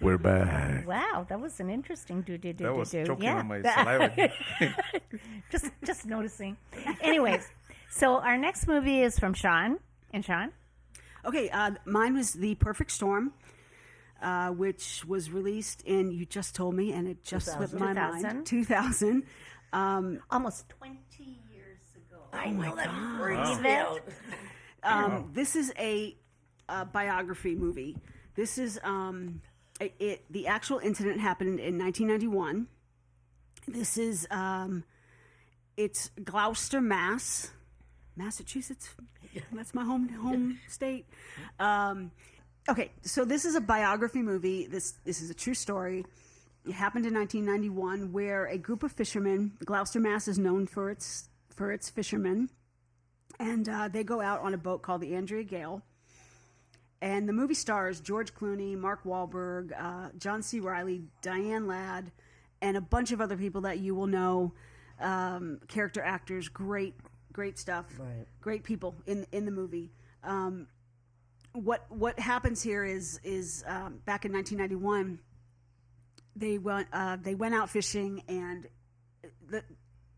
We're back. Wow, that was an interesting do. That was choking on my saliva. just noticing. Anyways, so our next movie is from Sean. And Sean? Okay, mine was The Perfect Storm, which was released in, you just told me, and it just slipped my mind. 2000. Almost 20 years ago. I know that freaks me out. This is a biography movie. This is the actual incident happened in 1991. This is it's Gloucester, Massachusetts. That's my home state. Okay, so this is a biography movie. This is a true story. It happened in 1991, where a group of fishermen, Gloucester, Mass, is known for its fishermen, and they go out on a boat called the Andrea Gale. And the movie stars George Clooney, Mark Wahlberg, John C. Reilly, Diane Ladd, and a bunch of other people that you will know, character actors, great stuff, right. Great people in the movie. What happens here is back in 1991, they went out fishing, and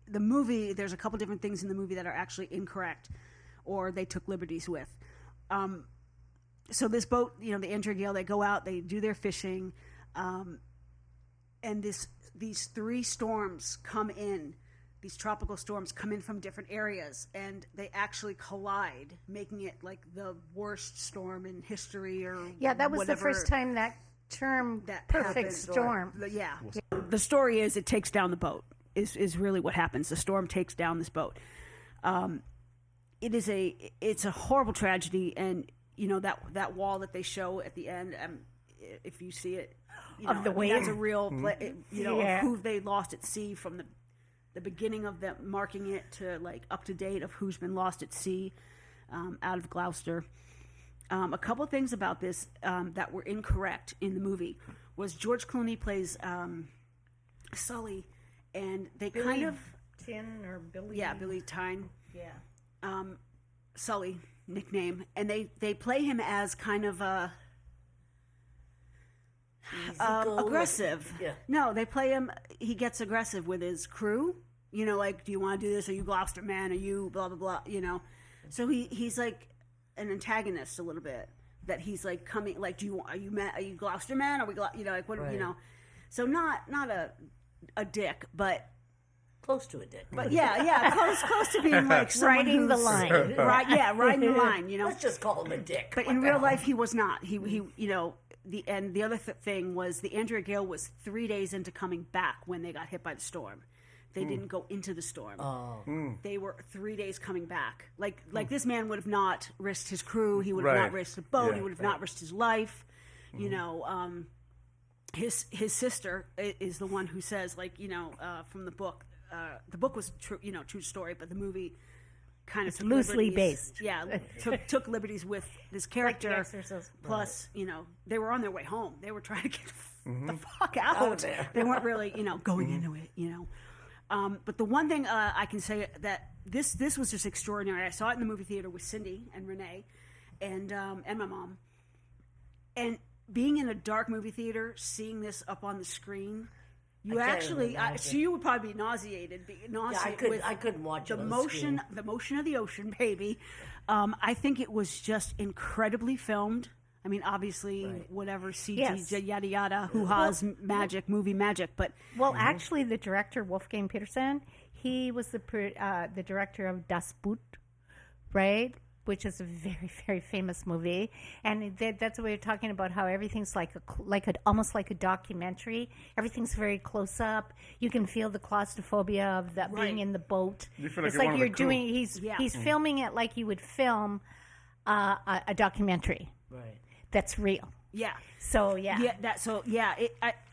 the movie, there's a couple different things in the movie that are actually incorrect, or they took liberties with. So this boat, the Andrea Gale, they go out, they do their fishing, and these three storms come in. These tropical storms come in from different areas, and they actually collide, making it like the worst storm in history, or that was whatever. The first time that term, that perfect storm. Yeah. The story is it takes down the boat. Is really what happens. The storm takes down this boat. It's a horrible tragedy, and that wall that they show at the end. If you see it, of the wave, that's a real of who they lost at sea from the beginning of them marking it to like up to date of who's been lost at sea out of Gloucester. A couple of things about this that were incorrect in the movie was George Clooney plays Sully, and they Billy kind of Tin or Billy. Yeah, Billy Tyne. Yeah. Sully nickname, and they play him as kind of a aggressive. Yeah. No, they play him. He gets aggressive with his crew. Like, do you want to do this? Are you Gloucester man? Are you blah blah blah? So he's like an antagonist a little bit. That he's like coming. Like, are you Gloucester man? Are we like what? Right. So not a dick, but close to a dick. But close to being like riding the line. Riding the line. Let's just call him a dick. But in real life, he was not. He the other thing was the Andrea Gale was 3 days into coming back when they got hit by the storm. They didn't go into the storm. They were 3 days coming back. Like this man would have not risked his crew. He would have not risked the boat. He would have not risked his life. His sister is the one who says, from the book. The book was true story, but the movie kind of loosely based. Yeah, took liberties with this character. Like The Exorcist. Plus, they were on their way home. They were trying to get the fuck out. They weren't really, going into it. But the one thing I can say that this was just extraordinary. I saw it in the movie theater with Cindy and Renee, and my mom, and being in a dark movie theater, seeing this up on the screen. You would probably be nauseated. I couldn't watch the motion of the ocean, baby. I think it was just incredibly filmed. I mean, obviously, whatever CG, yada yada, hoo-ha's movie magic. But actually, the director Wolfgang Peterson, he was the director of Das Boot, right? Which is a very, very famous movie, and that's the way of talking about how everything's almost like a documentary. Everything's very close up. You can feel the claustrophobia of that being in the boat. It's like you're doing. He's filming it like you would film a documentary. Right. That's real. Yeah. So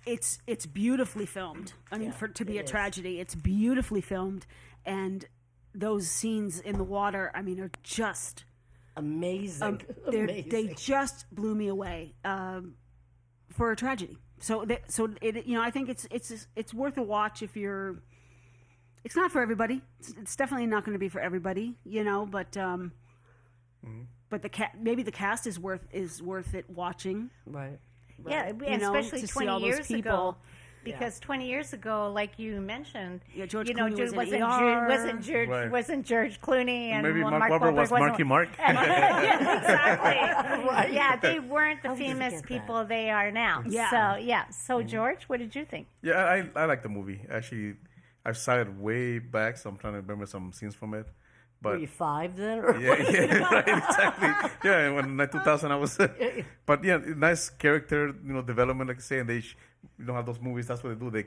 it's beautifully filmed. I mean, to be a tragedy, it's beautifully filmed, and those scenes in the water, I mean, are just amazing. They just blew me away for a tragedy. I think it's worth a watch if you're. It's not for everybody. It's definitely not going to be for everybody, but but maybe the cast is worth it watching. Right. Yeah, and especially to see 20 all those years people. ago. Because 20 years ago, like you mentioned, George you know, Clooney was in wasn't ER. wasn't George Clooney and Maybe Mark Wahlberg Wahlberg was wasn't- Marky Mark. Yeah, exactly. Right. Yeah, they weren't the How did you famous get that? people they are now. Yeah. So George, what did you think? Yeah, I like the movie. Actually, I saw it way back, so I'm trying to remember some scenes from it. Were But you 5 then? Or yeah, right, exactly. Yeah, when in 2000 I was. But yeah, nice character, development, like I say. And you don't have those movies. That's what they do. They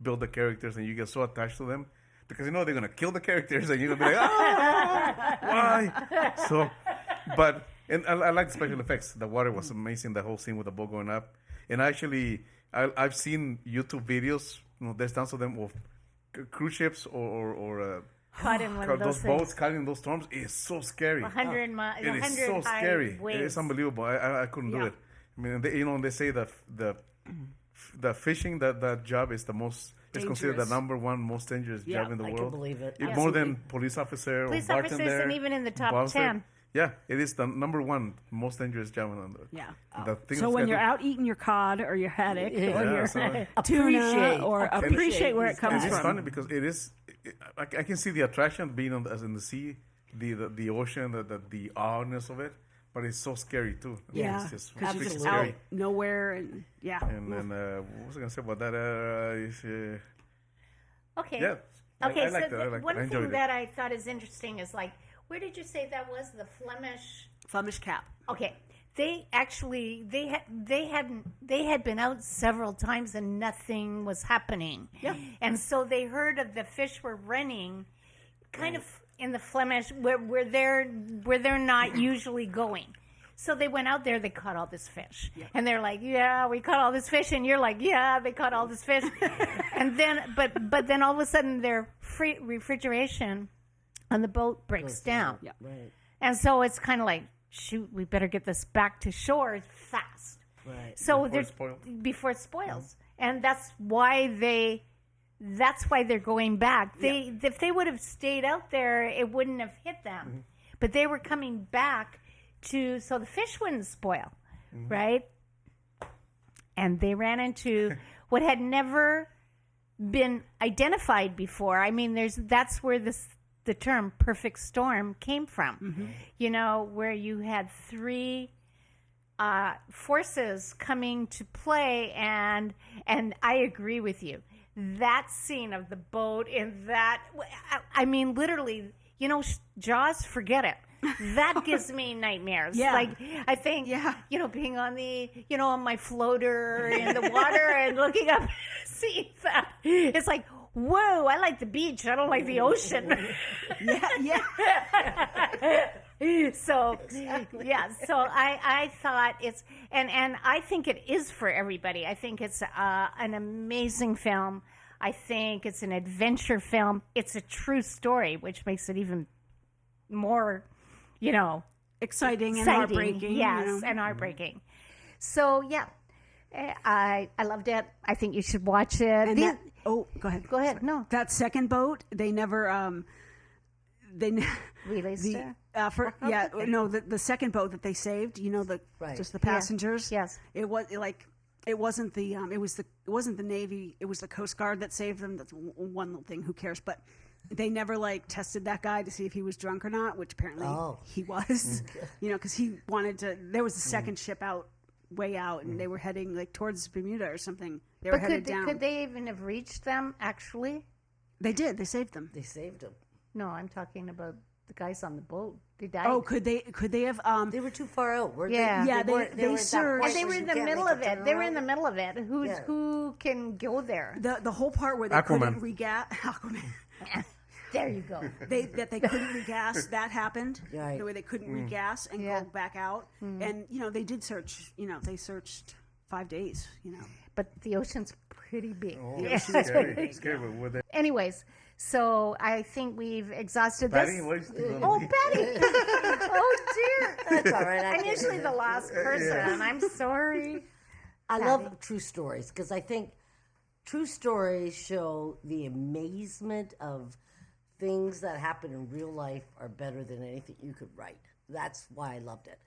build the characters, and you get so attached to them because they're gonna kill the characters, and you're gonna be like, why? So, and I like the special effects. The water was amazing. The whole scene with the boat going up, and actually, I've seen YouTube videos. There's tons of them of cruise ships or Caught in one of those those boats caught in those storms. It's so scary. 100 miles, It is so scary. It's unbelievable. I couldn't do it. I mean, they say that the fishing that job is the most. It's considered the number one most dangerous job in the I world. can believe it. More than police officer Police or officers, bartender. and even in the top bartender. 10. Yeah, it is the number one most dangerous job in the world. Yeah. The thing So that's when got you're to- out eating your cod or your haddock or your so- tuna or appreciate where it these comes And it's from. funny because it is. I can see the attraction being as in the sea, the ocean, the awness of it, but it's so scary too. I mean, Yeah, it's just because you're freaking just scary. out nowhere, and And then what was I gonna say about that? Okay. Yeah. Okay, I like so that. I like one that. I enjoyed thing it. that I thought is interesting is like, where did you say that was? The Flemish cap. Okay, they actually they had been out several times and nothing was happening. Yeah. And so they heard of the fish were running, kind of in the Flemish where they're not usually going. So they went out there, they caught all this fish. Yeah. And they're like, yeah, we caught all this fish. And you're like, yeah, they caught all this fish. And then, but then all of a sudden their refrigeration on the boat breaks down. Yeah. Right. And so it's kind of like, shoot, we better get this back to shore fast. Right. So Before it spoils. before it spoils. And that's why they're going back. If they would have stayed out there, it wouldn't have hit them. Mm-hmm. But they were coming back so the fish wouldn't spoil, right? And they ran into what had never been identified before. I mean, that's where the term perfect storm came from. Where you had three forces coming to play, and I agree with you. That scene of the boat in that, I mean, literally, Jaws, forget it. That gives me nightmares. Yeah. Like, I think, being on on my floater in the water and looking up, seeing that. It's like, whoa, I like the beach. I don't like the ocean. Yeah. So, so I thought and I think it is for everybody. I think it's an amazing film. I think it's an adventure film. It's a true story, which makes it even more, Exciting and heartbreaking. Yes, and heartbreaking. So, yeah, I loved it. I think you should watch it. And go ahead. Go ahead. No. That second boat, they never Released it? the second boat that they saved, just the passengers. Yes. It wasn't the Navy, it was the Coast Guard that saved them. That's one little thing, who cares, but they never tested that guy to see if he was drunk or not, which apparently he was. Because he wanted to. There was a second ship way out, and they were heading towards Bermuda or something. They were headed down. Could they even have reached them? Actually, they did. They saved them. They saved him. no. I'm talking about the guys on the boat. They died. Oh, could they have? They were too far out, weren't Yeah. they? Yeah, They weren't- they were at that surged. point and they where were in you the can't middle make of a it. They were in the turnaround. middle of it. Who can go there? The whole part where they Aquaman. couldn't regas Aquaman. There you go. They couldn't regas. That happened. Right. The way they couldn't regas and go back out. And they did search. They searched 5 days. But the ocean's pretty big. Oh, Yeah. it's scary. It's scary. But were they? Anyways, so I think we've exhausted Patty, this. what is the- Oh, Patty! Oh dear! That's all right. I'm usually the last person. I'm sorry. I love true stories because I think true stories show the amazement of things that happen in real life are better than anything you could write. That's why I loved it.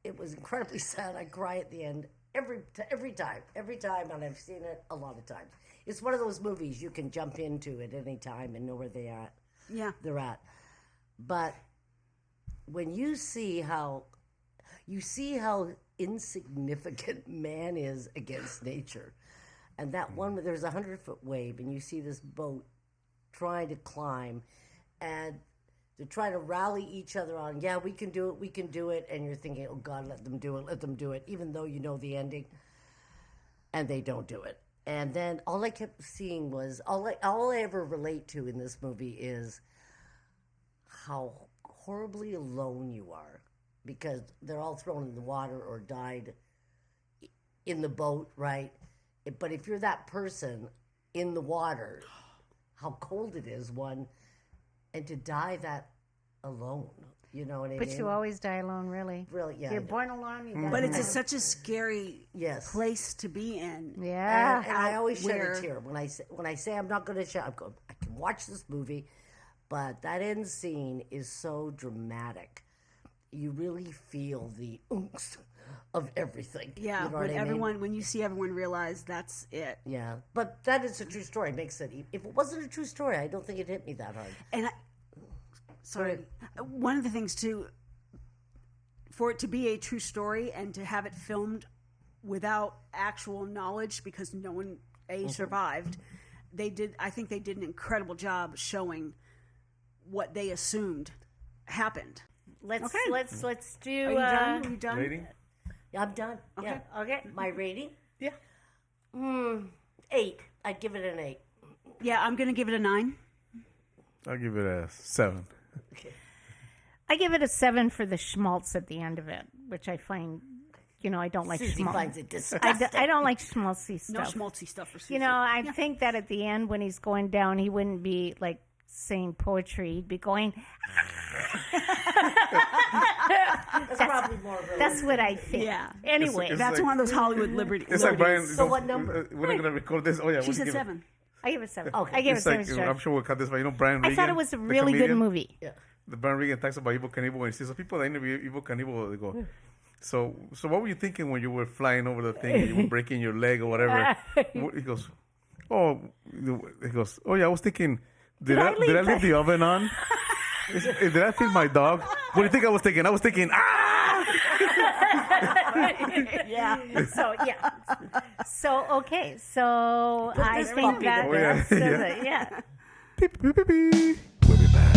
It was incredibly sad. I cry at the end every time, and I've seen it a lot of times. It's one of those movies you can jump into at any time and know where they're at. But when you see how insignificant man is against nature, and that one where there's a 100-foot wave, and you see this boat trying to climb, and to try to rally each other on, yeah, we can do it, and you're thinking, oh God, let them do it, even though you know the ending, and they don't do it. And then all I kept seeing was, all I ever relate to in this movie is how horribly alone you are, because they're all thrown in the water or died in the boat, right? But if you're that person in the water, how cold it is, and to die that alone, you know what I mean? But you always die alone, really. Really, yeah. You're born alone, you die But alone. it's such a scary place to be in. Yeah. And I always shed a tear when I say I'm not going to shed. I can watch this movie, but that end scene is so dramatic. You really feel the oomph of everything. Yeah, you know when you see everyone realize that's it. Yeah, but that is a true story. It makes it. If it wasn't a true story, I don't think it hit me that hard. And one of the things too, for it to be a true story and to have it filmed without actual knowledge, because no one survived, I think they did an incredible job showing what they assumed happened. Let's do. Are you done? Are you done? Rating? Yeah, I'm done. Okay. Yeah. Okay. My rating? Yeah. 8. I'd give it an 8. Yeah, I'm going to give it a 9. I'll give it a 7. I give it a 7 for the schmaltz at the end of it, which I find, I don't like Susie schmaltz. finds it disgusting. I don't like schmaltzy No stuff. schmaltzy stuff for Susie. I think that at the end when he's going down, he wouldn't be like saying poetry. He'd be going. That's probably more realistic. That's what I think. Yeah. Anyway, It's That's like- one of those Hollywood liberties. It's like Brian. So what number? We're not gonna record this. Oh yeah, She we'll said give it- 7. I give it 7. Okay. I give it It's 7 like, stars. I'm sure we'll cut this, but Brian Regan. I thought it was a the really good comedian, movie. Yeah. The Brian Regan talks about Evil Knievel, and he sees the people that interview Evil Knievel. They go, so what were you thinking when you were flying over the thing? You were breaking your leg or whatever. He goes, oh yeah, I was thinking, did I leave the oven on? Did I feed my dog? What do you think I was thinking? I was thinking, Yeah. So okay. So I this think puppy that to bed. says Yeah. it. Yeah. beep, beep, beep, beep. We'll be back.